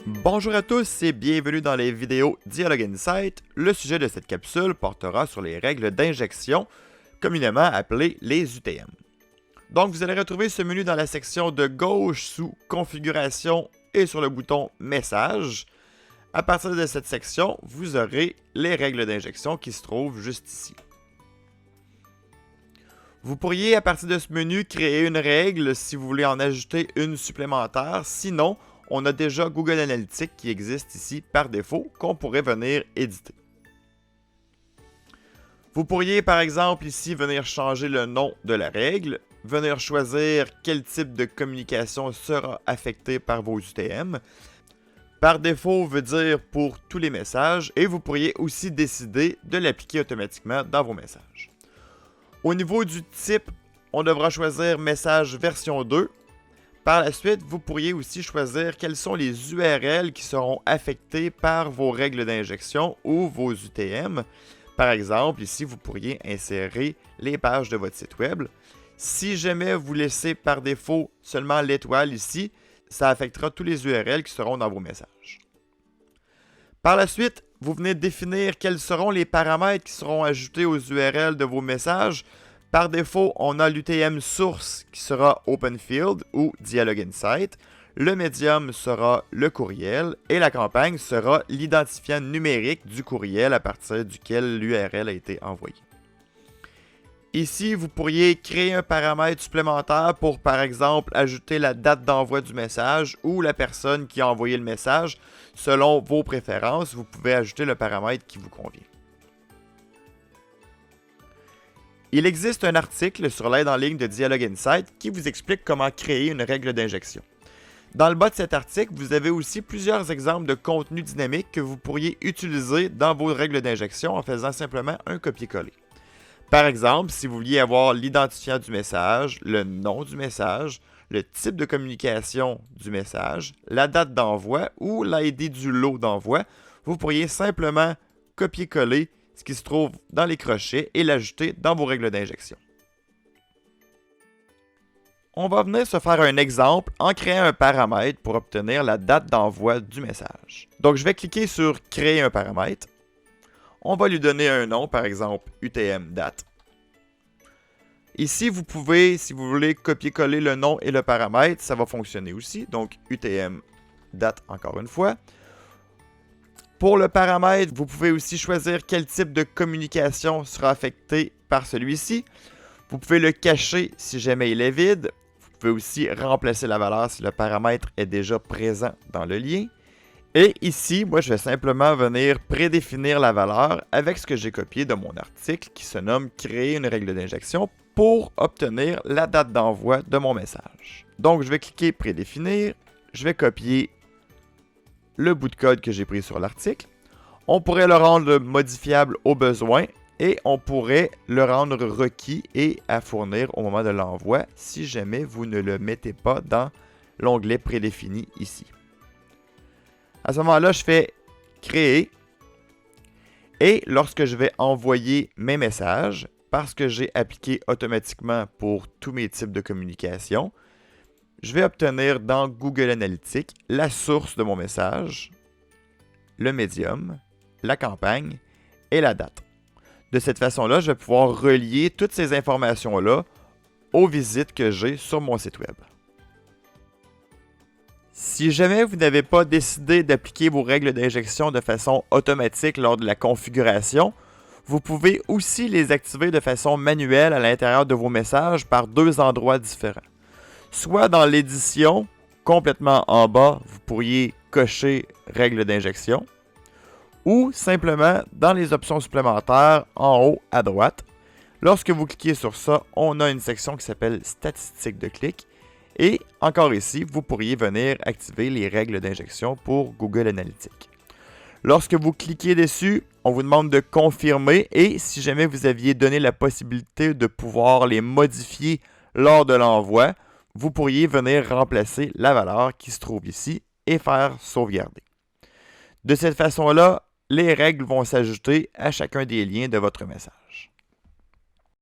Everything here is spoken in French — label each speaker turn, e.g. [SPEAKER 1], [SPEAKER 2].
[SPEAKER 1] Bonjour à tous et bienvenue dans les vidéos Dialogue Insight. Le sujet de cette capsule portera sur les règles d'injection, communément appelées les UTM. Donc vous allez retrouver ce menu dans la section de gauche sous Configuration et sur le bouton Messages. À partir de cette section, vous aurez les règles d'injection qui se trouvent juste ici. Vous pourriez à partir de ce menu créer une règle si vous voulez en ajouter une supplémentaire, sinon on a déjà Google Analytics qui existe ici par défaut qu'on pourrait venir éditer. Vous pourriez par exemple ici venir changer le nom de la règle, venir choisir quel type de communication sera affecté par vos UTM. Par défaut veut dire pour tous les messages et vous pourriez aussi décider de l'appliquer automatiquement dans vos messages. Au niveau du type, on devra choisir message version 2. Par la suite, vous pourriez aussi choisir quelles sont les URL qui seront affectées par vos règles d'injection ou vos UTM. Par exemple, ici, vous pourriez insérer les pages de votre site web. Si jamais vous laissez par défaut seulement l'étoile ici, ça affectera tous les URL qui seront dans vos messages. Par la suite, vous venez définir quels seront les paramètres qui seront ajoutés aux URL de vos messages. Par défaut, on a l'UTM source qui sera OpenField ou Dialogue Insight. Le médium sera le courriel et la campagne sera l'identifiant numérique du courriel à partir duquel l'URL a été envoyé. Ici, vous pourriez créer un paramètre supplémentaire pour, par exemple, ajouter la date d'envoi du message ou la personne qui a envoyé le message. Selon vos préférences, vous pouvez ajouter le paramètre qui vous convient. Il existe un article sur l'aide en ligne de Dialogue Insight qui vous explique comment créer une règle d'injection. Dans le bas de cet article, vous avez aussi plusieurs exemples de contenu dynamique que vous pourriez utiliser dans vos règles d'injection en faisant simplement un copier-coller. Par exemple, si vous vouliez avoir l'identifiant du message, le nom du message, le type de communication du message, la date d'envoi ou l'ID du lot d'envoi, vous pourriez simplement copier-coller ce qui se trouve dans les crochets et l'ajouter dans vos règles d'injection. On va venir se faire un exemple en créant un paramètre pour obtenir la date d'envoi du message. Donc je vais cliquer sur Créer un paramètre. On va lui donner un nom, par exemple UTM date. Ici, vous pouvez, si vous voulez, copier-coller le nom et le paramètre, ça va fonctionner aussi. Donc UTM date encore une fois. Pour le paramètre, vous pouvez aussi choisir quel type de communication sera affecté par celui-ci. Vous pouvez le cacher si jamais il est vide. Vous pouvez aussi remplacer la valeur si le paramètre est déjà présent dans le lien. Et ici, moi, je vais simplement venir prédéfinir la valeur avec ce que j'ai copié de mon article qui se nomme « Créer une règle d'injection » pour obtenir la date d'envoi de mon message. Donc, je vais cliquer « Prédéfinir », je vais copier le bout de code que j'ai pris sur l'article. On pourrait le rendre modifiable au besoin et on pourrait le rendre requis et à fournir au moment de l'envoi si jamais vous ne le mettez pas dans l'onglet prédéfini ici. À ce moment-là, je fais créer et lorsque je vais envoyer mes messages, parce que j'ai appliqué automatiquement pour tous mes types de communication, je vais obtenir dans Google Analytics la source de mon message, le médium, la campagne et la date. De cette façon-là, je vais pouvoir relier toutes ces informations-là aux visites que j'ai sur mon site web. Si jamais vous n'avez pas décidé d'appliquer vos règles d'injection de façon automatique lors de la configuration, vous pouvez aussi les activer de façon manuelle à l'intérieur de vos messages par deux endroits différents. Soit dans l'édition, complètement en bas, vous pourriez cocher règles d'injection, ou simplement dans les options supplémentaires en haut à droite. Lorsque vous cliquez sur ça, on a une section qui s'appelle Statistiques de clic. Et encore ici, vous pourriez venir activer les règles d'injection pour Google Analytics. Lorsque vous cliquez dessus, on vous demande de confirmer et si jamais vous aviez donné la possibilité de pouvoir les modifier lors de l'envoi, vous pourriez venir remplacer la valeur qui se trouve ici et faire sauvegarder. De cette façon-là, les règles vont s'ajouter à chacun des liens de votre message.